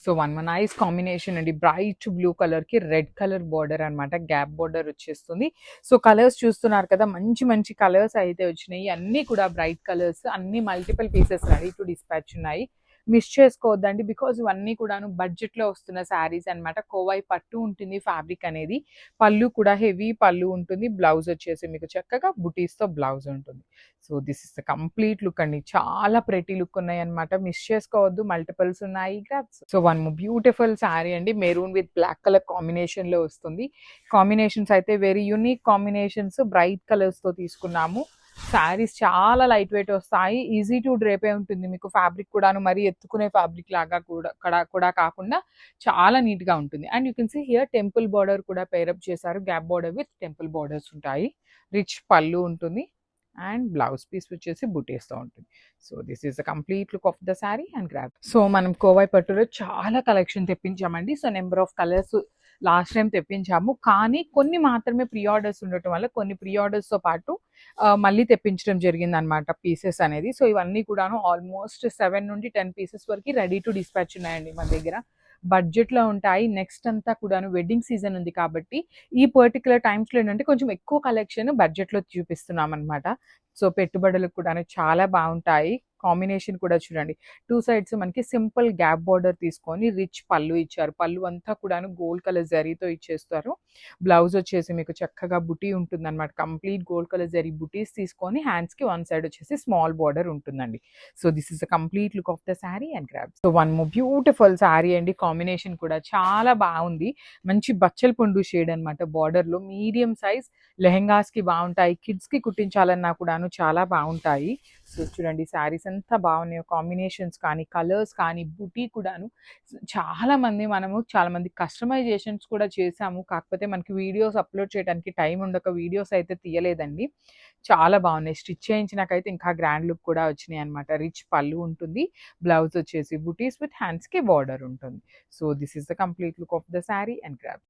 So one nice combination అండి. Bright blue కలర్‌కి red colour border అనమాట. గ్యాప్ బోర్డర్ వచ్చేస్తుంది. సో కలర్స్ చూస్తున్నారు కదా! మంచి మంచి కలర్స్ అయితే వచ్చినాయి. అన్నీ కూడా బ్రైట్ కలర్స్. అన్నీ multiple pieces ready to dispatch ఉన్నాయి. మిస్ చేసుకోవద్దండి. బికాజ్ ఇవన్నీ కూడాను బడ్జెట్‌లో వస్తున్న శారీస్ అనమాట. కోవై పట్టు ఉంటుంది ఫ్యాబ్రిక్ అనేది. పళ్ళు కూడా హెవీ పళ్ళు ఉంటుంది. బ్లౌజ్ వచ్చేసి మీకు చక్కగా బుటీస్‌తో బ్లౌజ్ ఉంటుంది. So this is the complete look అండి. చాలా ప్రెటీ లుక్ ఉన్నాయన్నమాట. మిస్ చేసుకోవద్దు. మల్టిపుల్స్ ఉన్నాయి. Grabs. So one beautiful sari అండి. మెరూన్ విత్ బ్లాక్ కలర్ కాంబినేషన్‌లో వస్తుంది. కాంబినేషన్స్ అయితే వెరీ యూనిక్ కాంబినేషన్స్. బ్రైట్ కలర్స్‌తో తీసుకున్నాము. శారీస్ చాలా లైట్ వెయిట్ వస్తాయి. ఈజీ టు డ్రేపే ఉంటుంది. మీకు ఫ్యాబ్రిక్ కూడాను మరీ ఎత్తుకునే ఫ్యాబ్రిక్ లాగా కూడా కాకుండా చాలా నీట్‌గా ఉంటుంది. And you can see here temple border కూడా పేరప్ చేశారు. Gap border with temple borders ఉంటాయి. రిచ్ పళ్ళు ఉంటుంది. అండ్ బ్లౌజ్ పీస్ వచ్చేసి బుటీస్‌తో ఉంటుంది. So this is the complete look of the sari and grab. సో మనం కోవై పట్టులో చాలా కలెక్షన్ తెప్పించామండి. So number of colours last time తెప్పించాము. కానీ కొన్ని మాత్రమే ప్రీ ఆర్డర్స్ ఉండటం వల్ల కొన్ని ప్రీ ఆర్డర్స్‌తో పాటు మళ్ళీ తెప్పించడం జరిగిందనమాట పీసెస్ అనేది. సో ఇవన్నీ కూడాను ఆల్మోస్ట్ 7-10 పీసెస్ వరకి రెడీ టు డిస్పాచ్ ఉన్నాయండి మన దగ్గర. బడ్జెట్‌లో ఉంటాయి. నెక్స్ట్ అంతా కూడాను వెడ్డింగ్ సీజన్ ఉంది కాబట్టి ఈ పర్టిక్యులర్ టైమ్స్‌లో ఏంటంటే కొంచెం ఎక్కువ కలెక్షన్ బడ్జెట్‌లో చూపిస్తున్నామనమాట. సో పెట్టుబడులకు కూడాను చాలా బావుంటాయి. కాంబినేషన్ కూడా చూడండి. 2 సైడ్స్ మనకి సింపుల్ గ్యాప్ బోర్డర్ తీసుకొని రిచ్ పళ్ళు ఇచ్చారు. పళ్ళు అంతా కూడాను గోల్డ్ కలర్ జరీతో ఇచ్చేస్తారు. బ్లౌజ్ వచ్చేసి మీకు చక్కగా బుటీ ఉంటుందన్నమాట. కంప్లీట్ గోల్డ్ కలర్ జరీ బుటీస్ తీసుకొని హ్యాండ్స్‌కి వన్ సైడ్ వచ్చేసి స్మాల్ బోర్డర్ ఉంటుందండి. So this is the complete look of the sari and grab. So one more beautiful sari అండి. కాంబినేషన్ కూడా చాలా బావుంది. మంచి బచ్చల పండు షేడ్ అనమాట బోర్డర్‌లో. మీడియం సైజ్ లెహెంగాస్‌కి బావుంటాయి. కిడ్స్‌కి కుట్టించాలన్నా కూడాను చాలా బావుంటాయి. సో చూడండి శారీస్ ఎంత బాగున్నాయో. కాంబినేషన్స్ కానీ, కలర్స్ కానీ, బుటీ కూడాను చాలా మంది కస్టమైజేషన్స్ కూడా చేశాము. కాకపోతే మనకి వీడియోస్ అప్‌లోడ్ చేయడానికి టైం ఉండక వీడియోస్ అయితే తీయలేదండి. చాలా బాగున్నాయి. స్టిచ్ చేయించినాకైతే ఇంకా గ్రాండ్ లుక్ కూడా వచ్చినాయన్నమాట. రిచ్ పళ్ళు ఉంటుంది. బ్లౌజ్ వచ్చేసి బుటీస్ విత్ హ్యాండ్స్‌కి బోర్డర్ ఉంటుంది. So this is the complete look of the sari and grab.